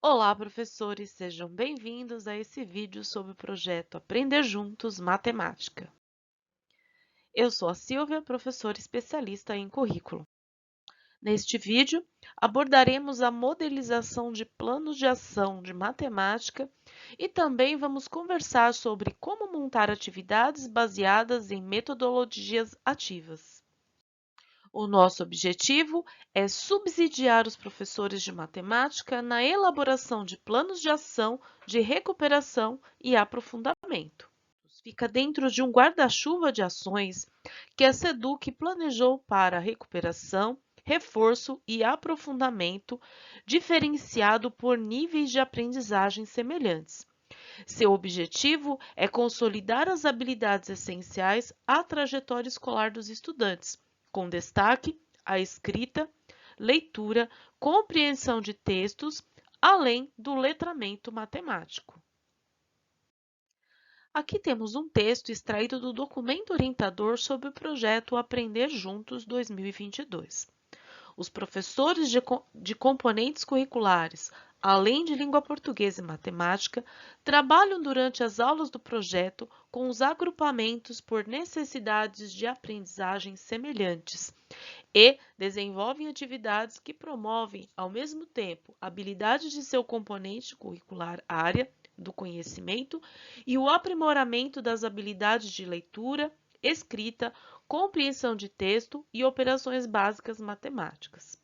Olá, professores, sejam bem-vindos a esse vídeo sobre o projeto Aprender Juntos Matemática. Eu sou a Silvia, professora especialista em currículo. Neste vídeo, abordaremos a modelização de planos de ação de matemática e também vamos conversar sobre como montar atividades baseadas em metodologias ativas. O nosso objetivo é subsidiar os professores de matemática na elaboração de planos de ação, de recuperação e aprofundamento. Fica dentro de um guarda-chuva de ações que a SEDUC planejou para recuperação, reforço e aprofundamento, diferenciado por níveis de aprendizagem semelhantes. Seu objetivo é consolidar as habilidades essenciais à trajetória escolar dos estudantes, com destaque à escrita, leitura, compreensão de textos, além do letramento matemático. Aqui temos um texto extraído do documento orientador sobre o projeto Aprender Juntos 2022. Os professores de componentes curriculares, além de língua portuguesa e matemática, trabalham durante as aulas do projeto com os agrupamentos por necessidades de aprendizagem semelhantes e desenvolvem atividades que promovem, ao mesmo tempo, habilidades de seu componente curricular área do conhecimento e o aprimoramento das habilidades de leitura, escrita, compreensão de texto e operações básicas matemáticas.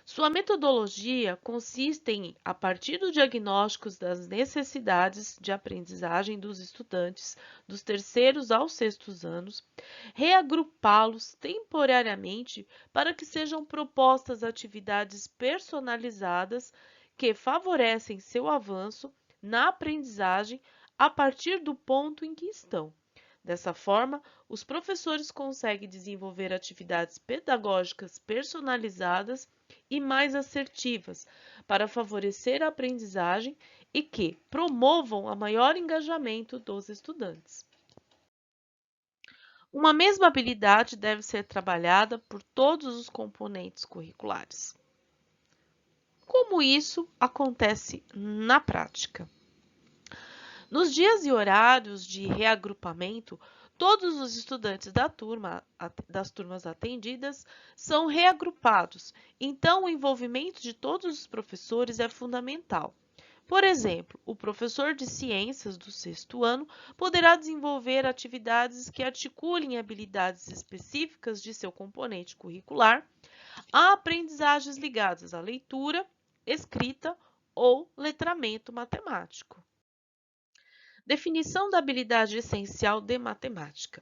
Sua metodologia consiste em, a partir do diagnóstico das necessidades de aprendizagem dos estudantes dos terceiros aos sextos anos, reagrupá-los temporariamente para que sejam propostas atividades personalizadas que favorecem seu avanço na aprendizagem a partir do ponto em que estão. Dessa forma, os professores conseguem desenvolver atividades pedagógicas personalizadas e mais assertivas para favorecer a aprendizagem e que promovam o maior engajamento dos estudantes. Uma mesma habilidade deve ser trabalhada por todos os componentes curriculares. Como isso acontece na prática? Nos dias e horários de reagrupamento, todos os estudantes das turmas atendidas são reagrupados, então o envolvimento de todos os professores é fundamental. Por exemplo, o professor de ciências do sexto ano poderá desenvolver atividades que articulem habilidades específicas de seu componente curricular a aprendizagens ligadas à leitura, escrita ou letramento matemático. Definição da habilidade essencial de matemática.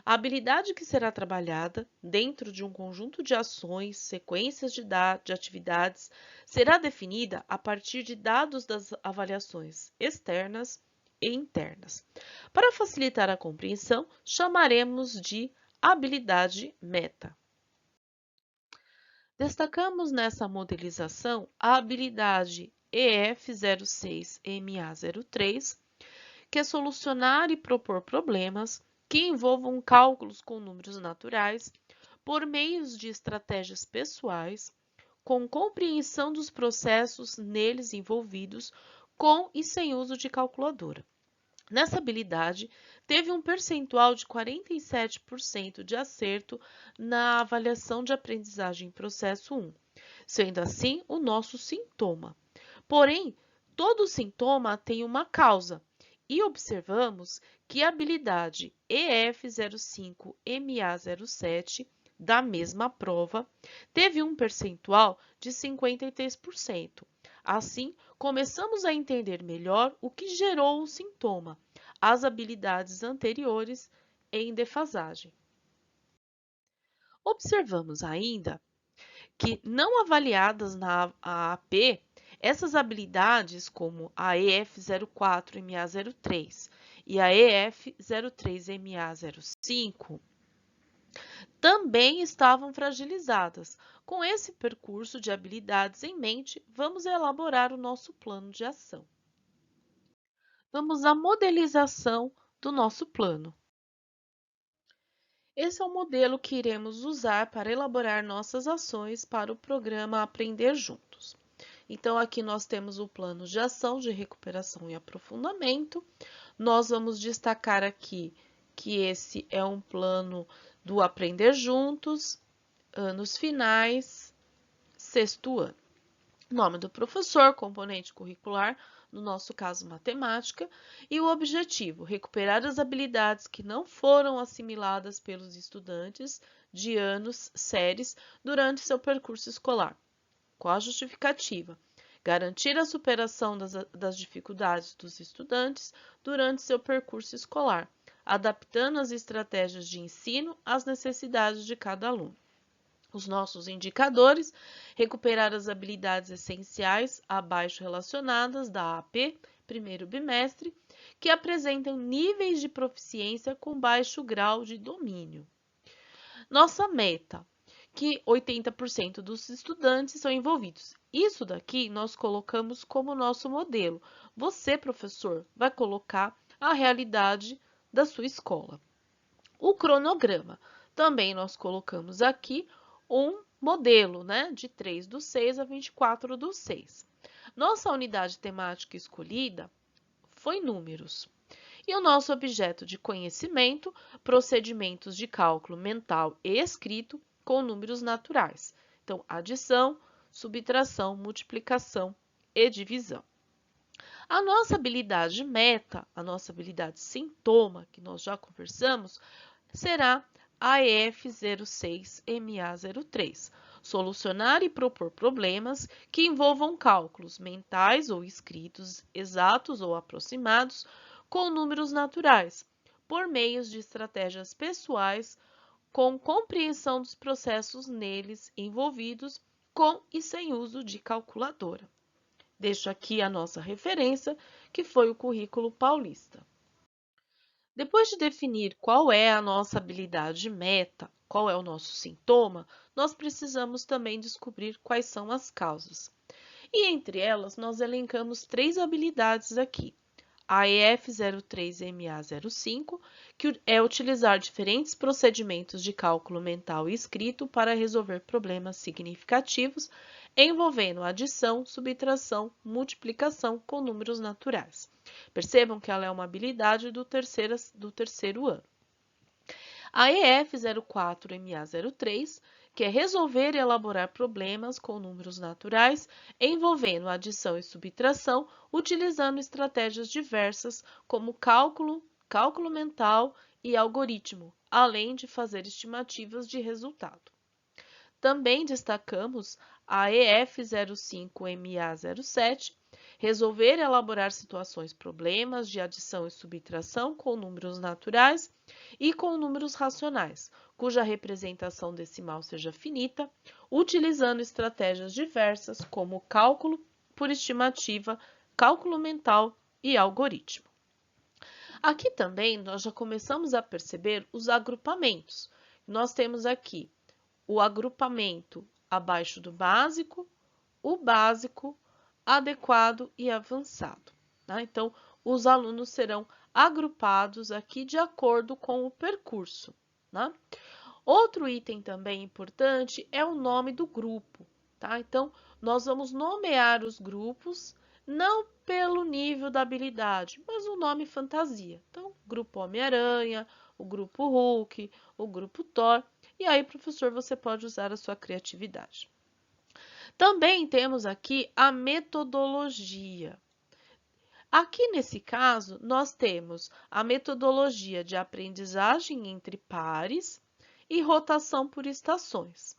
A habilidade que será trabalhada dentro de um conjunto de ações, sequências de atividades, será definida a partir de dados das avaliações externas e internas. Para facilitar a compreensão, chamaremos de habilidade meta. Destacamos nessa modelização a habilidade EF06MA03, que é solucionar e propor problemas que envolvam cálculos com números naturais por meios de estratégias pessoais, com compreensão dos processos neles envolvidos, com e sem uso de calculadora. Nessa habilidade, teve um percentual de 47% de acerto na avaliação de aprendizagem processo 1, sendo assim o nosso sintoma. Porém, todo sintoma tem uma causa, e observamos que a habilidade EF05MA07 da mesma prova teve um percentual de 53%. Assim, começamos a entender melhor o que gerou o sintoma, as habilidades anteriores em defasagem. Observamos ainda que, não avaliadas na AAP, essas habilidades, como a EF04MA03 e a EF03MA05, também estavam fragilizadas. Com esse percurso de habilidades em mente, vamos elaborar o nosso plano de ação. Vamos à modelização do nosso plano. Esse é o modelo que iremos usar para elaborar nossas ações para o programa Aprender Juntos. Então, aqui nós temos o plano de ação de recuperação e aprofundamento. Nós vamos destacar aqui que esse é um plano do Aprender Juntos, anos finais, sexto ano. Nome do professor, componente curricular, no nosso caso matemática, e o objetivo, recuperar as habilidades que não foram assimiladas pelos estudantes de anos, séries, durante seu percurso escolar. Qual a justificativa? Garantir a superação das dificuldades dos estudantes durante seu percurso escolar, adaptando as estratégias de ensino às necessidades de cada aluno. Os nossos indicadores, recuperar as habilidades essenciais abaixo relacionadas da AP, primeiro bimestre, que apresentam níveis de proficiência com baixo grau de domínio. Nossa meta, que 80% dos estudantes são envolvidos. Isso daqui nós colocamos como nosso modelo. Você, professor, vai colocar a realidade da sua escola. O cronograma, também nós colocamos aqui um modelo, né, de 3/6 a 24/6. Nossa unidade temática escolhida foi números. E o nosso objeto de conhecimento, procedimentos de cálculo mental e escrito com números naturais. Então, adição, subtração, multiplicação e divisão. A nossa habilidade meta, a nossa habilidade sintoma, que nós já conversamos, será AEF 06MA03. Solucionar e propor problemas que envolvam cálculos mentais ou escritos, exatos ou aproximados, com números naturais, por meio de estratégias pessoais, com compreensão dos processos neles envolvidos, com e sem uso de calculadora. Deixo aqui a nossa referência, que foi o currículo paulista. Depois de definir qual é a nossa habilidade meta, qual é o nosso sintoma, nós precisamos também descobrir quais são as causas. E entre elas, nós elencamos 3 habilidades aqui. A EF 03MA05, que é utilizar diferentes procedimentos de cálculo mental e escrito para resolver problemas significativos envolvendo adição, subtração, multiplicação com números naturais. Percebam que ela é uma habilidade do terceiro ano. A EF 04MA03, que é resolver e elaborar problemas com números naturais envolvendo adição e subtração, utilizando estratégias diversas como cálculo mental e algoritmo, além de fazer estimativas de resultado. Também destacamos a EF 05MA07, resolver e elaborar situações, problemas de adição e subtração com números naturais e com números racionais, cuja representação decimal seja finita, utilizando estratégias diversas como cálculo por estimativa, cálculo mental e algoritmo. Aqui também nós já começamos a perceber os agrupamentos. Nós temos aqui o agrupamento abaixo do básico, o básico, adequado e avançado. Tá? Então, os alunos serão agrupados aqui de acordo com o percurso. Tá? Outro item também importante é o nome do grupo. Tá? Então, nós vamos nomear os grupos não pelo nível da habilidade, mas o nome fantasia. Então, grupo Homem-Aranha, o grupo Hulk, o grupo Thor. E aí, professor, você pode usar a sua criatividade. Também temos aqui a metodologia. Aqui nesse caso, nós temos a metodologia de aprendizagem entre pares e rotação por estações.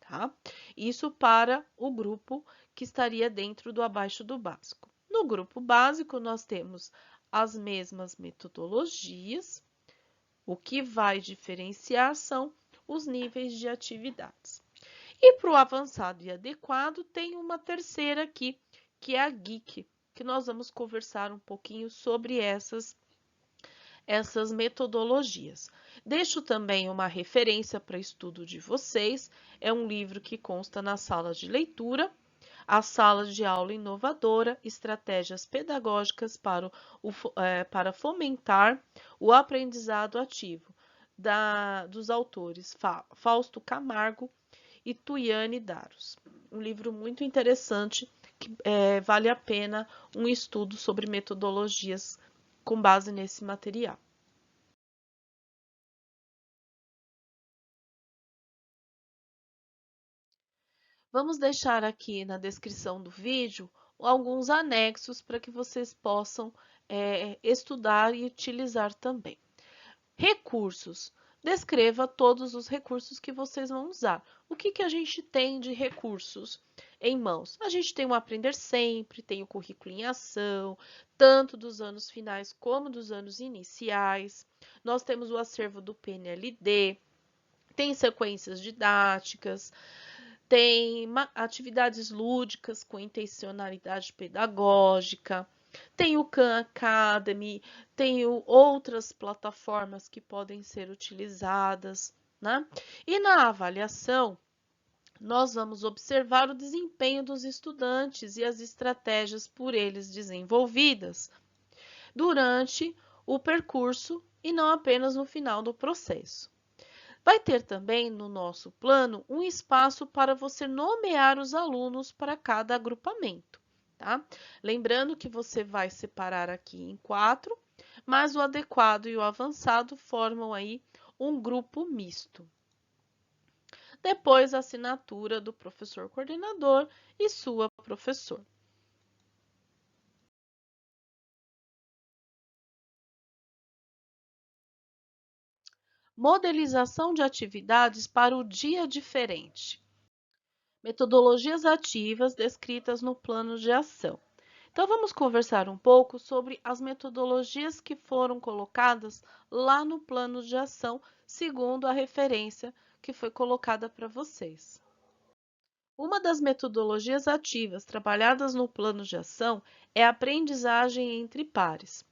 Tá? Isso para o grupo que estaria dentro do abaixo do básico. No grupo básico, nós temos as mesmas metodologias. O que vai diferenciar são os níveis de atividades. E para o avançado e adequado, tem uma terceira aqui, que é a GEEK, que nós vamos conversar um pouquinho sobre essas metodologias. Deixo também uma referência para estudo de vocês, é um livro que consta na sala de leitura, a sala de aula inovadora, estratégias pedagógicas para fomentar o aprendizado ativo, dos autores Fausto Camargo e Tuiane Daros. Um livro muito interessante que vale a pena um estudo sobre metodologias com base nesse material. Vamos deixar aqui na descrição do vídeo alguns anexos para que vocês possam estudar e utilizar também. Recursos. Descreva todos os recursos que vocês vão usar. O que a gente tem de recursos em mãos? A gente tem o Aprender Sempre, tem o Currículo em Ação, tanto dos anos finais como dos anos iniciais. Nós temos o acervo do PNLD, tem sequências didáticas, tem atividades lúdicas com intencionalidade pedagógica, tem o Khan Academy, tem outras plataformas que podem ser utilizadas, né? E na avaliação, nós vamos observar o desempenho dos estudantes e as estratégias por eles desenvolvidas durante o percurso e não apenas no final do processo. Vai ter também no nosso plano um espaço para você nomear os alunos para cada agrupamento, tá? Lembrando que você vai separar aqui em 4, mas o adequado e o avançado formam aí um grupo misto. Depois, a assinatura do professor coordenador e sua professor. Modelização de atividades para o dia diferente. Metodologias ativas descritas no plano de ação. Então, vamos conversar um pouco sobre as metodologias que foram colocadas lá no plano de ação, segundo a referência que foi colocada para vocês. Uma das metodologias ativas trabalhadas no plano de ação é a aprendizagem entre pares.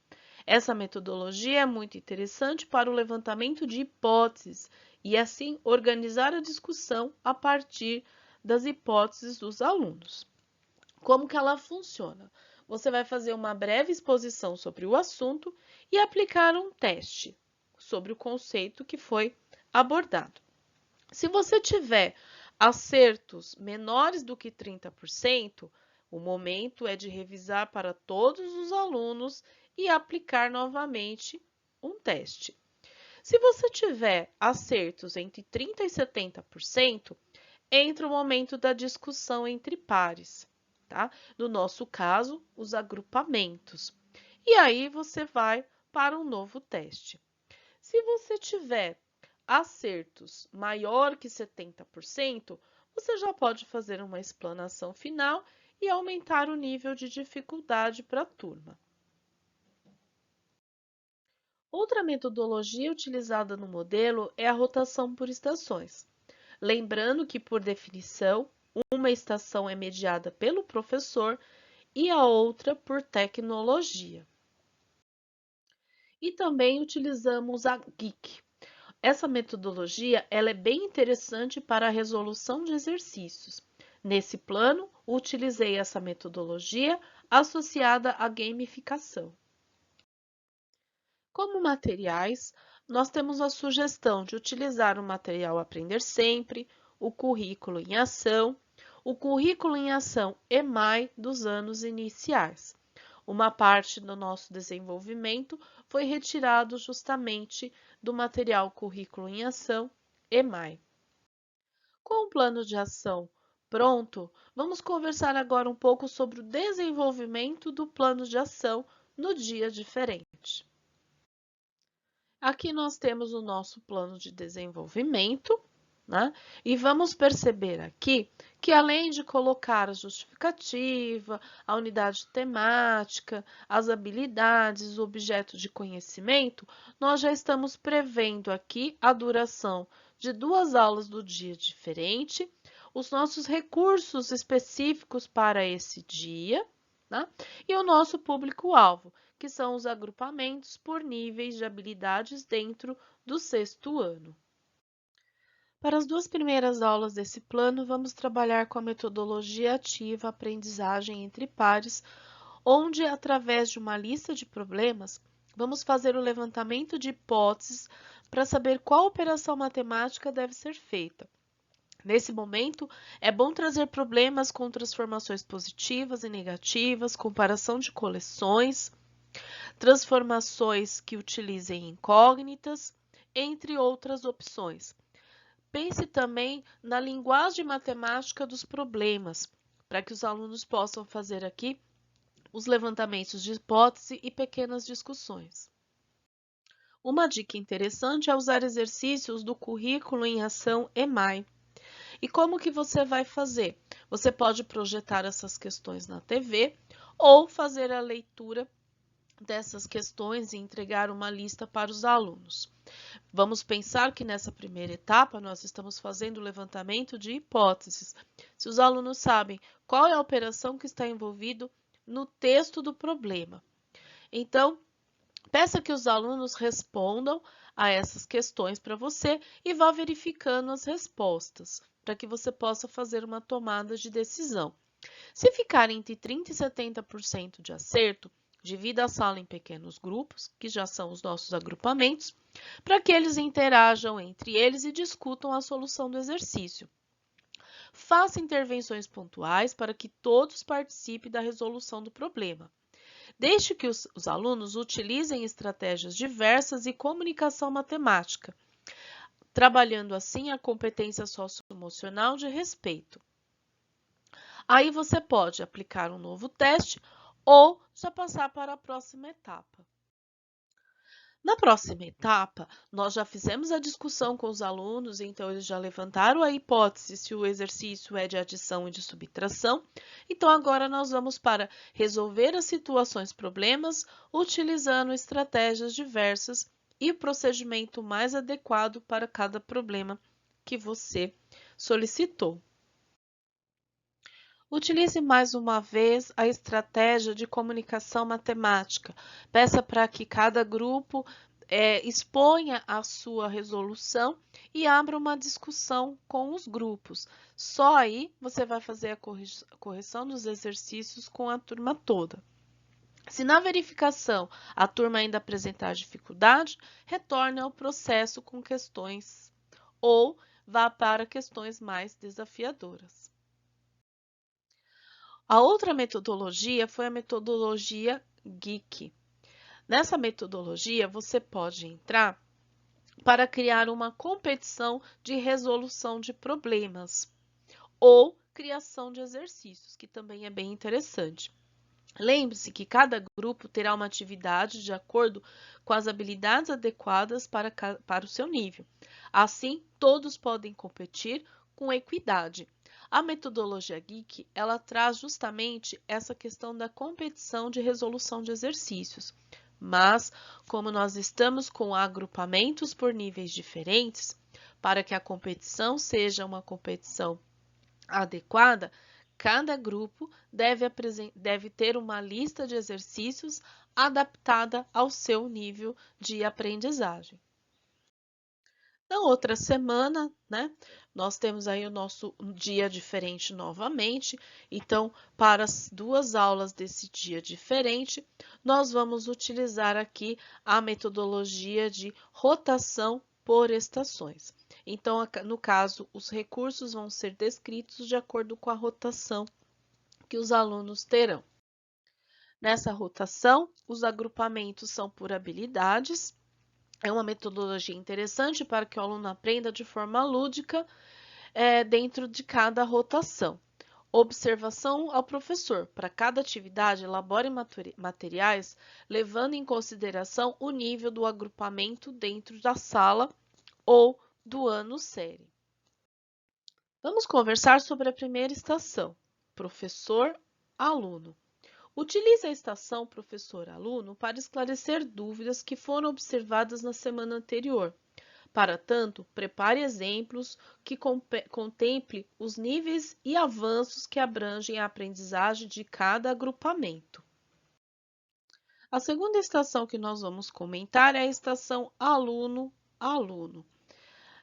Essa metodologia é muito interessante para o levantamento de hipóteses e, assim, organizar a discussão a partir das hipóteses dos alunos. Como que ela funciona? Você vai fazer uma breve exposição sobre o assunto e aplicar um teste sobre o conceito que foi abordado. Se você tiver acertos menores do que 30%, o momento é de revisar para todos os alunos e aplicar novamente um teste. Se você tiver acertos entre 30% e 70%, entra o momento da discussão entre pares, tá? No nosso caso, os agrupamentos. E aí você vai para um novo teste. Se você tiver acertos maior que 70%, você já pode fazer uma explanação final e aumentar o nível de dificuldade para a turma. Outra metodologia utilizada no modelo é a rotação por estações. Lembrando que, por definição, uma estação é mediada pelo professor e a outra por tecnologia. E também utilizamos a GIC. Essa metodologia ela é bem interessante para a resolução de exercícios. Nesse plano, utilizei essa metodologia associada à gamificação. Como materiais, nós temos a sugestão de utilizar o material Aprender Sempre, o currículo em ação, o currículo em ação EMAI dos anos iniciais. Uma parte do nosso desenvolvimento foi retirado justamente do material Currículo em Ação EMAI. Com o plano de ação pronto, vamos conversar agora um pouco sobre o desenvolvimento do plano de ação no dia diferente. Aqui nós temos o nosso plano de desenvolvimento, né? E vamos perceber aqui que, além de colocar a justificativa, a unidade temática, as habilidades, o objeto de conhecimento, nós já estamos prevendo aqui a duração de 2 aulas do dia diferente, os nossos recursos específicos para esse dia, né? E o nosso público-alvo, que são os agrupamentos por níveis de habilidades dentro do 6º ano. Para as 2 primeiras aulas desse plano, vamos trabalhar com a metodologia ativa aprendizagem entre pares, onde, através de uma lista de problemas, vamos fazer o levantamento de hipóteses para saber qual operação matemática deve ser feita. Nesse momento, é bom trazer problemas com transformações positivas e negativas, comparação de coleções, transformações que utilizem incógnitas, entre outras opções. Pense também na linguagem matemática dos problemas, para que os alunos possam fazer aqui os levantamentos de hipótese e pequenas discussões. Uma dica interessante é usar exercícios do currículo em ação EMAI. E como que você vai fazer? Você pode projetar essas questões na TV ou fazer a leitura dessas questões e entregar uma lista para os alunos. Vamos pensar que nessa primeira etapa nós estamos fazendo o levantamento de hipóteses. Se os alunos sabem qual é a operação que está envolvido no texto do problema. Então, peça que os alunos respondam a essas questões para você e vá verificando as respostas, para que você possa fazer uma tomada de decisão. Se ficar entre 30% e 70% de acerto, divida a sala em pequenos grupos, que já são os nossos agrupamentos, para que eles interajam entre eles e discutam a solução do exercício. Faça intervenções pontuais para que todos participem da resolução do problema. Deixe que os alunos utilizem estratégias diversas e comunicação matemática, trabalhando assim a competência socioemocional de respeito. Aí você pode aplicar um novo teste ou já passar para a próxima etapa. Na próxima etapa, nós já fizemos a discussão com os alunos, então eles já levantaram a hipótese se o exercício é de adição e de subtração. Então agora nós vamos para resolver as situações problemas utilizando estratégias diversas e o procedimento mais adequado para cada problema que você solicitou. Utilize mais uma vez a estratégia de comunicação matemática. Peça para que cada grupo exponha a sua resolução e abra uma discussão com os grupos. Só aí você vai fazer a correção dos exercícios com a turma toda. Se na verificação a turma ainda apresentar dificuldade, retorne ao processo com questões ou vá para questões mais desafiadoras. A outra metodologia foi a metodologia GEEK. Nessa metodologia, você pode entrar para criar uma competição de resolução de problemas ou criação de exercícios, que também é bem interessante. Lembre-se que cada grupo terá uma atividade de acordo com as habilidades adequadas para o seu nível. Assim, todos podem competir com equidade. A metodologia GEEK, ela traz justamente essa questão da competição de resolução de exercícios. Mas, como nós estamos com agrupamentos por níveis diferentes, para que a competição seja uma competição adequada, cada grupo deve ter uma lista de exercícios adaptada ao seu nível de aprendizagem. Na outra semana, né, nós temos aí o nosso dia diferente novamente. Então, para as duas aulas desse dia diferente, nós vamos utilizar aqui a metodologia de rotação por estações. Então, no caso, os recursos vão ser descritos de acordo com a rotação que os alunos terão. Nessa rotação, os agrupamentos são por habilidades. É uma metodologia interessante para que o aluno aprenda de forma lúdica dentro de cada rotação. Observação ao professor. Para cada atividade, elabore materiais levando em consideração o nível do agrupamento dentro da sala ou do ano série. Vamos conversar sobre a primeira estação, professor-aluno. Utilize a estação professor-aluno para esclarecer dúvidas que foram observadas na semana anterior. Para tanto, prepare exemplos que contemple os níveis e avanços que abrangem a aprendizagem de cada agrupamento. A segunda estação que nós vamos comentar é a estação aluno-aluno.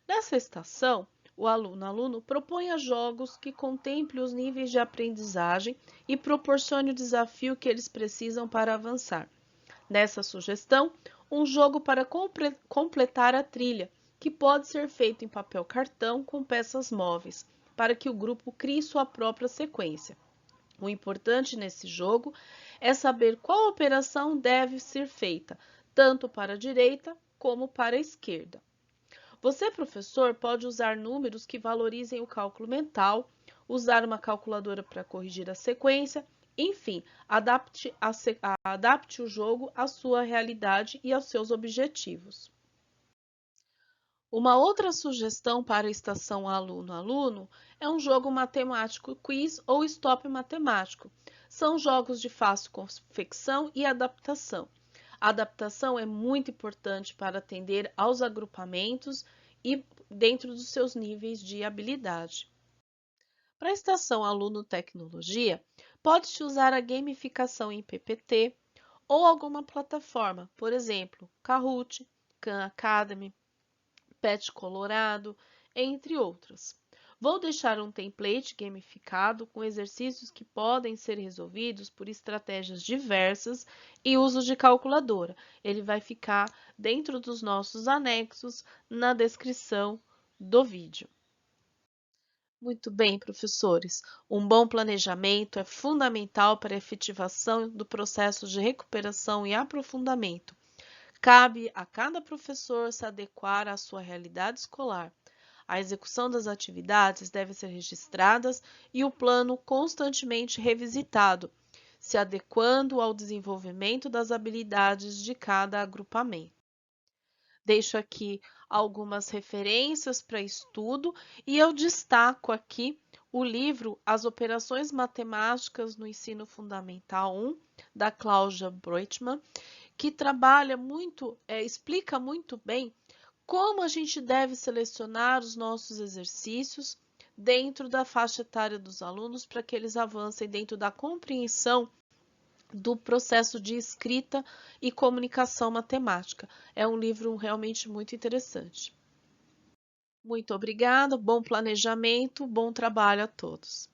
Nessa estação, o aluno proponha jogos que contemplem os níveis de aprendizagem e proporcione o desafio que eles precisam para avançar. Nessa sugestão, um jogo para completar a trilha, que pode ser feito em papel cartão com peças móveis. para que o grupo crie sua própria sequência. O importante nesse jogo é saber qual operação deve ser feita, tanto para a direita como para a esquerda. Você, professor, pode usar números que valorizem o cálculo mental, usar uma calculadora para corrigir a sequência, enfim, adapte o jogo à sua realidade e aos seus objetivos. Uma outra sugestão para a estação aluno-aluno é um jogo matemático quiz ou stop matemático. São jogos de fácil confecção e adaptação. A adaptação é muito importante para atender aos agrupamentos e dentro dos seus níveis de habilidade. Para a estação aluno tecnologia, pode-se usar a gamificação em PPT ou alguma plataforma, por exemplo, Kahoot, Khan Academy, Pet Colorado, entre outras. Vou deixar um template gamificado com exercícios que podem ser resolvidos por estratégias diversas e uso de calculadora. Ele vai ficar dentro dos nossos anexos na descrição do vídeo. Muito bem, professores. Um bom planejamento é fundamental para a efetivação do processo de recuperação e aprofundamento. Cabe a cada professor se adequar à sua realidade escolar. A execução das atividades deve ser registrada e o plano constantemente revisitado, se adequando ao desenvolvimento das habilidades de cada agrupamento. Deixo aqui algumas referências para estudo e eu destaco aqui o livro As Operações Matemáticas no Ensino Fundamental 1, da Cláudia Breitman, que trabalha muito, explica muito bem como a gente deve selecionar os nossos exercícios dentro da faixa etária dos alunos para que eles avancem dentro da compreensão do processo de escrita e comunicação matemática. É um livro realmente muito interessante. Muito obrigada, bom planejamento, bom trabalho a todos.